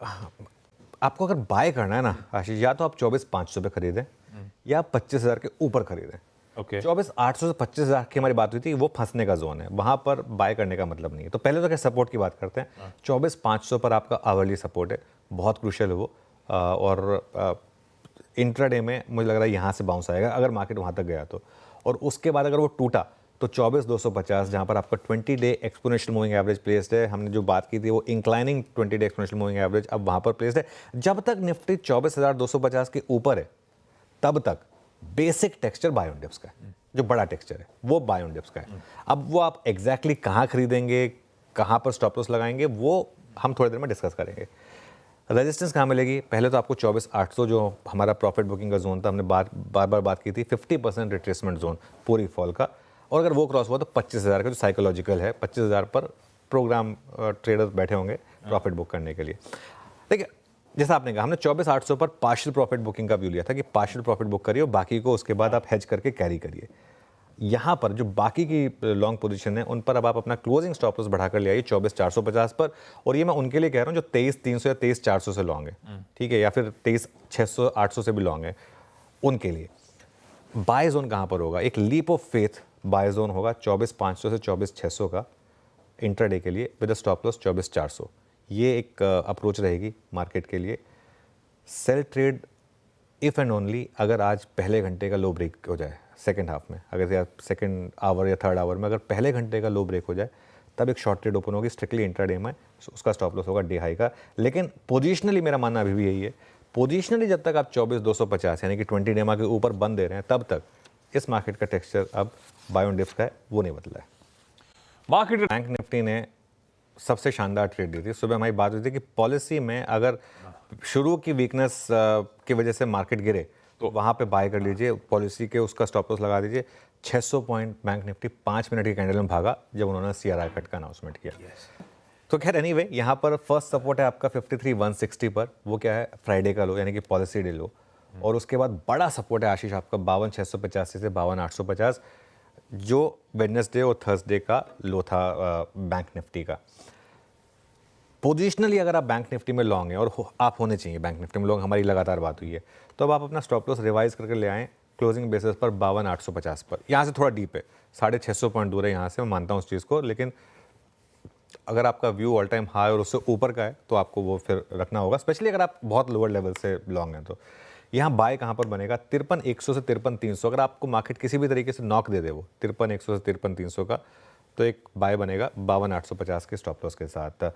आपको अगर बाय करना है ना आशीष, या तो आप 24,500 पे खरीदें या 25,000 के ऊपर खरीदें। ओके 24,800 से 25,000 की हमारी बात हुई थी, वो फंसने का जोन है, वहां पर बाय करने का मतलब नहीं है। तो पहले तो क्या सपोर्ट की बात करते हैं। 24,500 पर आपका आवरली सपोर्ट है, बहुत क्रूशियल है वो। और इंट्राडे में मुझे लग रहा है यहाँ से बाउंस आएगा अगर मार्केट वहाँ तक गया तो। और उसके बाद अगर वो टूटा तो 24,250 जहाँ पर आपका 20 day exponential moving average placed है, हमने जो बात की थी वो inclining 20 day exponential moving average अब वहाँ पर प्लेस्ड है। जब तक निफ्टी 24,250 के ऊपर है तब तक basic texture buy on dips का है, जो बड़ा टेक्सचर है वो बाय ऑन डिप्स का है। अब वो आप एग्जैक्टली कहाँ खरीदेंगे, कहाँ पर स्टॉप लॉस लगाएंगे, वो हम थोड़ी देर में डिस्कस करेंगे। रेजिस्टेंस कहाँ मिलेगी? पहले तो आपको 24,800 जो हमारा प्रॉफिट बुकिंग का जोन था, हमने बार बार बात की थी, 50% रिट्रेसमेंट जोन पूरी फॉल का। और अगर वो क्रॉस हुआ तो 25,000 का जो साइकोलॉजिकल है, 25,000 पर प्रोग्राम ट्रेडर्स बैठे होंगे प्रॉफिट बुक करने के लिए। देखिए जैसा आपने कहा, हमने 24,800 पर पार्शियल प्रॉफिट बुकिंग का व्यू लिया था कि पार्शियल प्रॉफिट बुक करिए और बाकी को उसके बाद आप हेज करके कैरी करिए। यहाँ पर जो बाकी की लॉन्ग पोजीशन है उन पर अब आप अपना क्लोजिंग स्टॉप लॉस बढ़ाकर ले आइए 24,450 पर। और ये मैं उनके लिए कह रहा हूँ जो 23,300 या 23,400 से लॉन्ग है, ठीक है, या फिर 23,600 800 से भी लॉन्ग है, उनके लिए बाय जोन कहाँ पर होगा? एक leap of faith buy zone होगा 24,500 से 24,600 का इंट्राडे के लिए विद स्टॉप लॉस 24,400। ये एक अप्रोच रहेगी मार्केट के लिए। Sell trade if and only अगर आज पहले घंटे का लो ब्रेक हो जाए सेकेंड हाफ में, अगर या सेकेंड आवर या थर्ड आवर में अगर पहले घंटे का लो ब्रेक हो जाए तब एक शॉर्ट ट्रेड ओपन होगी स्ट्रिक्टली इंट्राडे में, उसका स्टॉप लॉस होगा डे हाई का। लेकिन पोजिशनली मेरा मानना अभी भी यही है, पोजिशनली जब तक आप 24,250 यानी कि 20 डेमा के ऊपर बंद दे रहे हैं तब तक इस मार्केट का टेक्सचर अब बाय ऑन डिप्स का है, वो नहीं बदला है। मार्केट बैंक निफ्टी ने सबसे शानदार ट्रेड दी थी। सुबह हमारी बात हुई थी कि पॉलिसी में अगर शुरू की वीकनेस की वजह से मार्केट गिरे तो वहाँ पे बाय कर लीजिए, पॉलिसी के उसका स्टॉप लॉस लगा दीजिए। 600 पॉइंट बैंक निफ्टी 5 मिनट की कैंडल में भागा जब उन्होंने CRR कट का अनाउंसमेंट किया। तो खैर एनीवे, यहाँ पर फर्स्ट सपोर्ट है आपका 53,160 पर, वो क्या है? फ्राइडे का लो यानी कि पॉलिसी डे लो। और उसके बाद बड़ा सपोर्ट है आशीष आपका 52,685 से 52,850 जो वेडनेसडे और थर्सडे का लो था बैंक निफ्टी का। पोजिशनली अगर आप बैंक निफ्टी में लॉन्ग हैं और आप होने चाहिए बैंक निफ्टी में लॉन्ग, हमारी लगातार बात हुई है, तो अब आप अपना स्टॉप लॉस रिवाइज करके ले आएँ क्लोजिंग बेसिस पर 52,850 पर। यहाँ से थोड़ा डीप है, 650 पॉइंट दूर है यहाँ से, मैं मानता हूँ उस चीज़ को, लेकिन अगर आपका व्यू ऑल टाइम हाई और उससे ऊपर का है तो आपको वो फिर रखना होगा, स्पेशली अगर आप बहुत लोअर लेवल से लॉन्ग हैं। तो यहाँ बाय कहाँ पर बनेगा? 53,100 से 53,300। अगर आपको मार्केट किसी भी तरीके से नॉक दे दे वो 53,100 से 53,300 का, तो एक बाय बनेगा 52,850 के स्टॉप लॉस के साथ।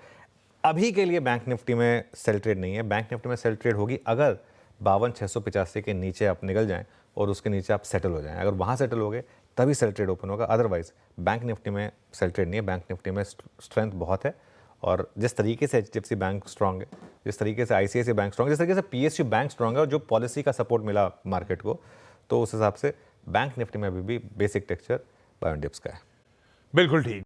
अभी के लिए बैंक निफ्टी में सेल ट्रेड नहीं है। बैंक निफ्टी में सेल ट्रेड होगी अगर 52,685 के नीचे आप निकल जाएं और उसके नीचे आप सेटल हो जाएं। अगर वहाँ सेटल हो गए तभी सेल ट्रेड ओपन होगा, अदरवाइज बैंक निफ्टी में सेल ट्रेड नहीं है। बैंक निफ्टी में स्ट्रेंथ बहुत है और जिस तरीके से HDFC बैंक स्ट्रांग है, जिस तरीके से ICICI बैंक स्ट्रांग है, जिस तरीके से PSU बैंक स्ट्रांग है और जो पॉलिसी का सपोर्ट मिला मार्केट को, तो उस हिसाब से बैंक निफ्टी में अभी भी basic texture buy on dips का है। बिल्कुल ठीक।